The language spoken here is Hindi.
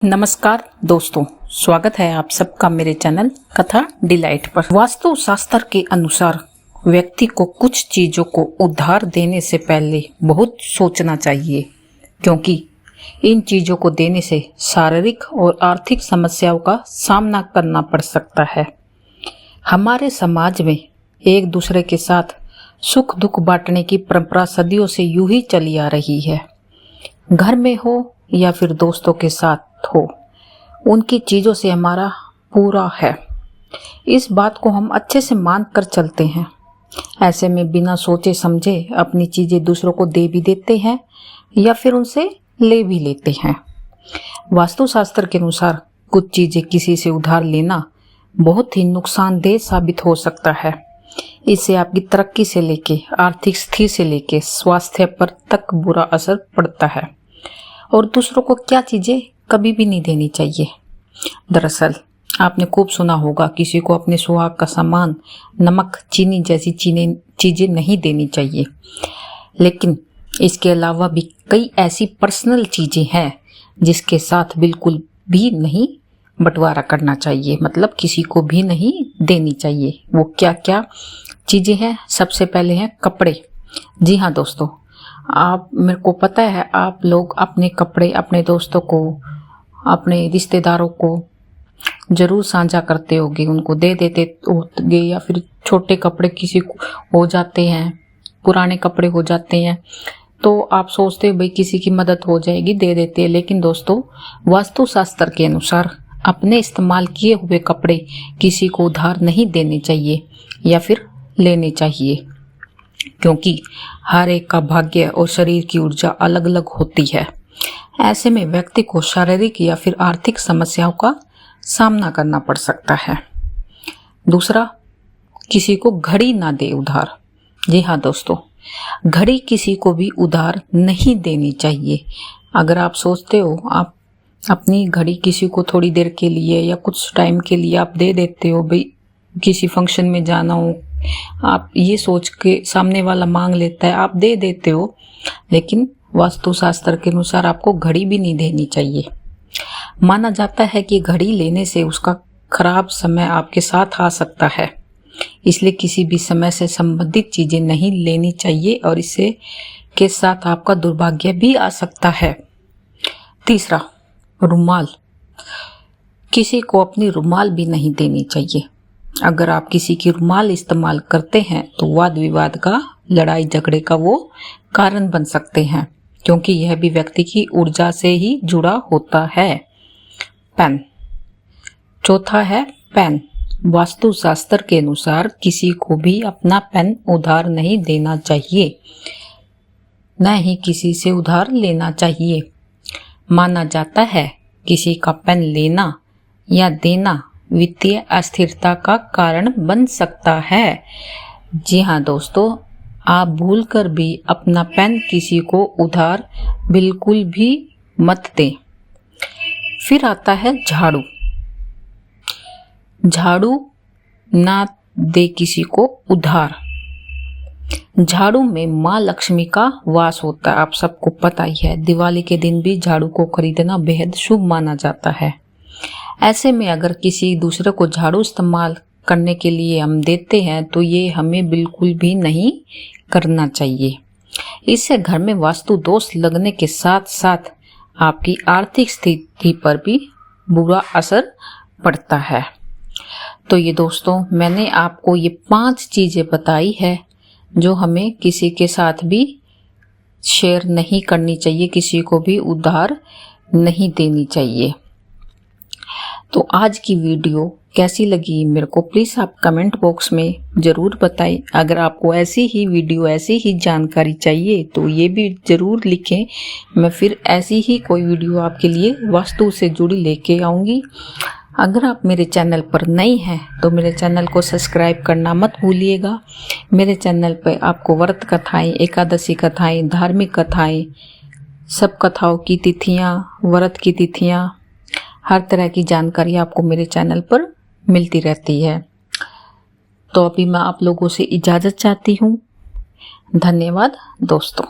नमस्कार दोस्तों, स्वागत है आप सबका मेरे चैनल कथा डिलाइट पर। वास्तु शास्त्र के अनुसार व्यक्ति को कुछ चीजों को उधार देने से पहले बहुत सोचना चाहिए, क्योंकि इन चीजों को देने से शारीरिक और आर्थिक समस्याओं का सामना करना पड़ सकता है। हमारे समाज में एक दूसरे के साथ सुख दुख बांटने की परंपरा सदियों से यूं ही चली आ रही है। घर में हो या फिर दोस्तों के साथ हो, उनकी चीजों से हमारा पूरा है, इस बात को हम अच्छे से मान कर चलते हैं। ऐसे में बिना सोचे समझे अपनी चीजें दूसरों को दे भी देते हैं या फिर उनसे ले भी लेते हैं। वास्तुशास्त्र के अनुसार कुछ चीजें किसी से उधार लेना बहुत ही नुकसानदेह साबित हो सकता है। इससे आपकी तरक्की से लेके आर्थिक स्थिति से लेके स्वास्थ्य पर तक बुरा असर पड़ता है और दूसरों को क्या चीजें कभी भी नहीं देनी चाहिए। दरअसल आपने खूब सुना होगा, किसी को अपने सुहाग का सामान, नमक, चीनी जैसी चीजें नहीं देनी चाहिए। लेकिन इसके अलावा भी कई ऐसी पर्सनल चीजें हैं जिसके साथ बिल्कुल भी नहीं बंटवारा करना चाहिए, मतलब किसी को भी नहीं देनी चाहिए। वो क्या क्या चीजें हैं? सबसे पहले हैं कपड़े। जी हाँ दोस्तों, मेरे को पता है आप लोग अपने कपड़े अपने दोस्तों को, अपने रिश्तेदारों को जरूर साझा करते होगे, उनको दे देते होगे, या फिर छोटे कपड़े किसी को हो जाते हैं, पुराने कपड़े हो जाते हैं, तो आप सोचते हो भाई किसी की मदद हो जाएगी, दे देते हैं। लेकिन दोस्तों, वास्तुशास्त्र के अनुसार अपने इस्तेमाल किए हुए कपड़े किसी को उधार नहीं देने चाहिए या फिर लेने चाहिए, क्योंकि हर एक का भाग्य और शरीर की ऊर्जा अलग अलग होती है। ऐसे में व्यक्ति को शारीरिक या फिर आर्थिक समस्याओं का सामना करना पड़ सकता है। दूसरा, किसी को घड़ी ना दे उधार। जी हाँ दोस्तों, घड़ी किसी को भी उधार नहीं देनी चाहिए। अगर आप सोचते हो आप अपनी घड़ी किसी को थोड़ी देर के लिए या कुछ टाइम के लिए आप दे देते हो, भाई किसी फंक्शन में जाना हो, आप ये सोच के सामने वाला मांग लेता है, आप दे देते हो, लेकिन वास्तुशास्त्र के अनुसार आपको घड़ी भी नहीं देनी चाहिए। माना जाता है कि घड़ी लेने से उसका खराब समय आपके साथ आ सकता है, इसलिए किसी भी समय से संबंधित चीजें नहीं लेनी चाहिए और इससे के साथ आपका दुर्भाग्य भी आ सकता है। तीसरा, रुमाल। किसी को अपनी रुमाल भी नहीं देनी चाहिए। अगर आप किसी की रुमाल इस्तेमाल करते हैं तो वाद विवाद का, लड़ाई झगड़े का वो कारण बन सकते हैं, क्योंकि यह भी व्यक्ति की ऊर्जा से ही जुड़ा होता है। पेन। चौथा है पेन। वास्तुशास्त्र के अनुसार किसी को भी अपना पेन उधार नहीं देना चाहिए, न ही किसी से उधार लेना चाहिए। माना जाता है किसी का पेन लेना या देना वित्तीय अस्थिरता का कारण बन सकता है। जी हाँ दोस्तों, आप भूलकर भी अपना पेन किसी को उधार बिल्कुल भी मत दें। फिर आता है झाड़ू। झाड़ू ना दे किसी को उधार। झाड़ू में माँ लक्ष्मी का वास होता है, आप सबको पता ही है। दिवाली के दिन भी झाड़ू को खरीदना बेहद शुभ माना जाता है। ऐसे में अगर किसी दूसरे को झाड़ू इस्तेमाल करने के लिए हम देते हैं तो ये हमें बिल्कुल भी नहीं करना चाहिए। इससे घर में वास्तु दोष लगने के साथ साथ आपकी आर्थिक स्थिति पर भी बुरा असर पड़ता है। तो ये दोस्तों, मैंने आपको ये 5 चीजें बताई है जो हमें किसी के साथ भी शेयर नहीं करनी चाहिए, किसी को भी उधार नहीं देनी चाहिए। तो आज की वीडियो कैसी लगी मेरे को प्लीज़ आप कमेंट बॉक्स में ज़रूर बताएं। अगर आपको ऐसी ही वीडियो, ऐसी ही जानकारी चाहिए तो ये भी ज़रूर लिखें, मैं फिर ऐसी ही कोई वीडियो आपके लिए वास्तु से जुड़ी लेके आऊँगी। अगर आप मेरे चैनल पर नए हैं तो मेरे चैनल को सब्सक्राइब करना मत भूलिएगा। मेरे चैनल पर आपको व्रत कथाएँ, एकादशी कथाएँ, धार्मिक कथाएँ, सब कथाओं की तिथियाँ, व्रत की तिथियाँ, हर तरह की जानकारी आपको मेरे चैनल पर मिलती रहती है। तो अभी मैं आप लोगों से इजाज़त चाहती हूँ। धन्यवाद दोस्तों।